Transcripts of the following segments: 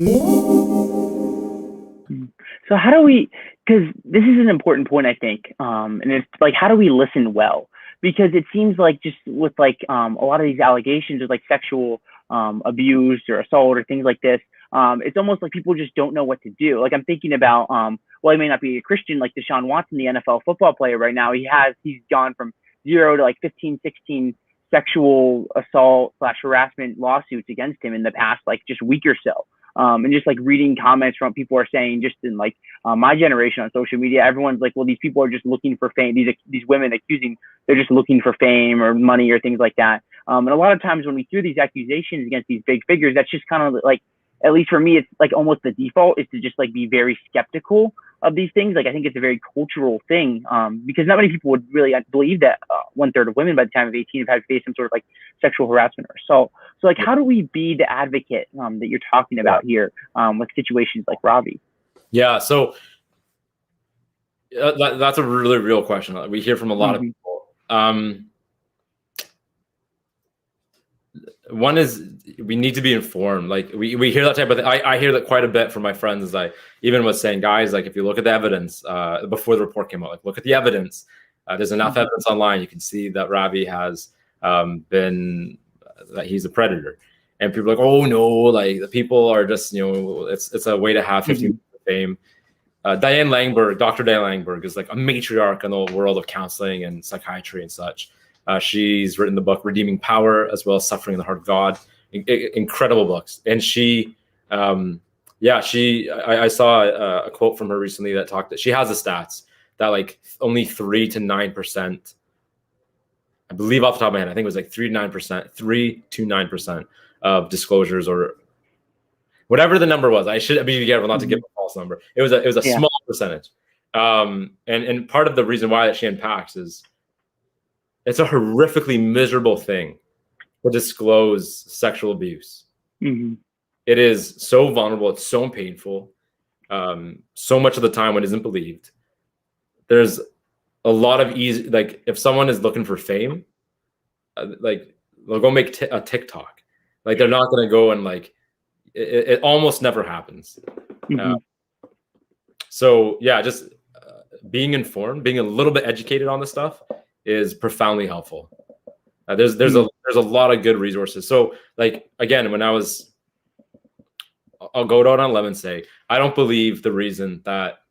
So how do we, because this is an important point, I think, and it's like, how do we listen well? Because it seems like just with like a lot of these allegations of like sexual abuse or assault or things like this, it's almost like people just don't know what to do. Like I'm thinking about, well, he may not be a Christian, like Deshaun Watson, the NFL football player right now. He's gone from 0 to like 15, 16 sexual assault slash harassment lawsuits against him in the past like just week or so. And just like reading comments from people are saying just in like my generation on social media, everyone's like, well, these people are just looking for fame. These women accusing, they're just looking for fame or money or things like that. And a lot of times when we hear these accusations against these big figures, that's just kind of like, at least for me, it's like almost the default is to just like be very skeptical of these things. Like I think it's a very cultural thing because not many people would really believe that 1/3 of women by the time of 18 have had faced some sort of like sexual harassment or assault. So like, how do we be the advocate that you're talking about here with situations like Ravi? Yeah, so that's a really real question. We hear from a lot of people. One is we need to be informed. Like we hear that type of thing. I hear that quite a bit from my friends. As I even was saying, guys, like if you look at the evidence before the report came out, like look at the evidence. There's enough evidence online. You can see that Ravi has been that he's a predator, and people are like, oh no, like the people are just it's a way to have 15 minutes of fame. Dr. Diane Langberg is like a matriarch in the world of counseling and psychiatry and such. She's written the book Redeeming Power as well as Suffering in the Heart of God. Incredible books. And I saw a quote from her recently that talked that she has the stats that like only 3 to 9%, I believe off the top of my head, I think it was like 3 to 9% of disclosures or whatever the number was. I should be careful not to give a false number. It was a small percentage. And part of the reason why that she unpacks is it's a horrifically miserable thing to disclose sexual abuse. It is so vulnerable. It's so painful. So much of the time when it isn't believed. There's a lot of easy, like if someone is looking for fame, like they'll go make a TikTok. Like they're not going to go and like, it almost never happens. So yeah, just being informed, being a little bit educated on this stuff is profoundly helpful. There's a lot of good resources. So like again, I'll go down on a limb and say I don't believe the reason that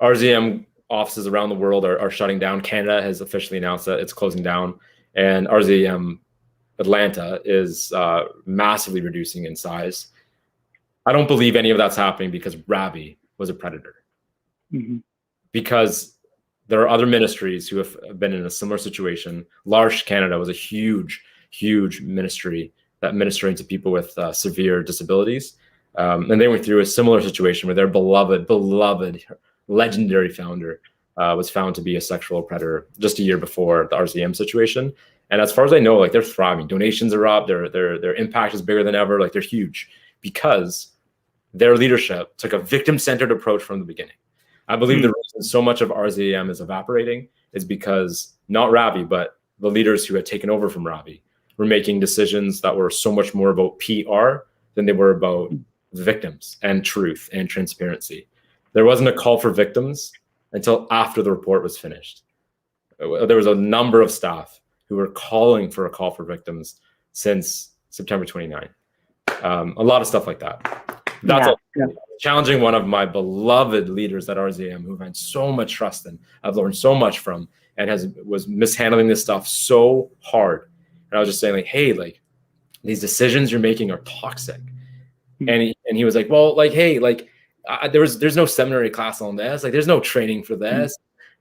RZM offices around the world are shutting down. Canada has officially announced that it's closing down, and RZM Atlanta is massively reducing in size. I don't believe any of that's happening because Ravi was a predator. Because there are other ministries who have been in a similar situation. L'Arche Canada was a huge, huge ministry that ministering to people with severe disabilities. And they went through a similar situation where their beloved, legendary founder was found to be a sexual predator just a year before the RZM situation. And as far as I know, like they're thriving. Donations are up. Their impact is bigger than ever. Like they're huge because their leadership took a victim-centered approach from the beginning. I believe the reason so much of RZM is evaporating is because not Ravi, but the leaders who had taken over from Ravi were making decisions that were so much more about PR than they were about victims and truth and transparency. There wasn't a call for victims until after the report was finished. There was a number of staff who were calling for a call for victims since September 29th. A lot of stuff like that. That's challenging one of my beloved leaders at RZM who I've had so much trust in, I've learned so much from, and was mishandling this stuff so hard. And I was just saying like, hey, like these decisions you're making are toxic. And he was like, well, like, hey, like there's no seminary class on this. Like there's no training for this.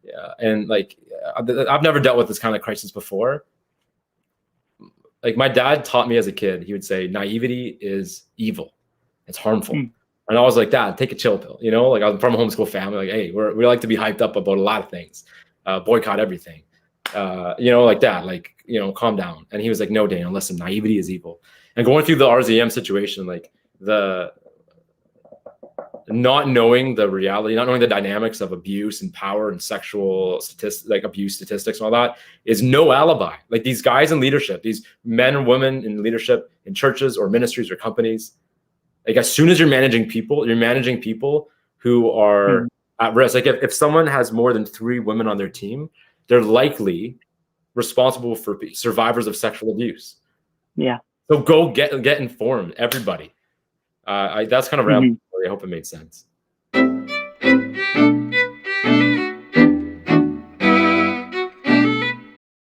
Yeah. And like, I've never dealt with this kind of crisis before. Like my dad taught me as a kid, he would say, naivety is evil. It's harmful. And I was like, Dad, take a chill pill. Like I'm from a homeschool family. Like, hey, we like to be hyped up about a lot of things, boycott everything, like that, like, calm down. And he was like, no, Daniel, listen, naivety is evil. And going through the RZM situation, like the not knowing the reality, not knowing the dynamics of abuse and power and sexual statistics, like abuse statistics and all that is no alibi. Like these guys in leadership, these men and women in leadership in churches or ministries or companies, Like as soon as you're managing people who are at risk. Like if someone has more than 3 women on their team, they're likely responsible for survivors of sexual abuse. Yeah. So go get informed, everybody. That's kind of rambling. I hope it made sense.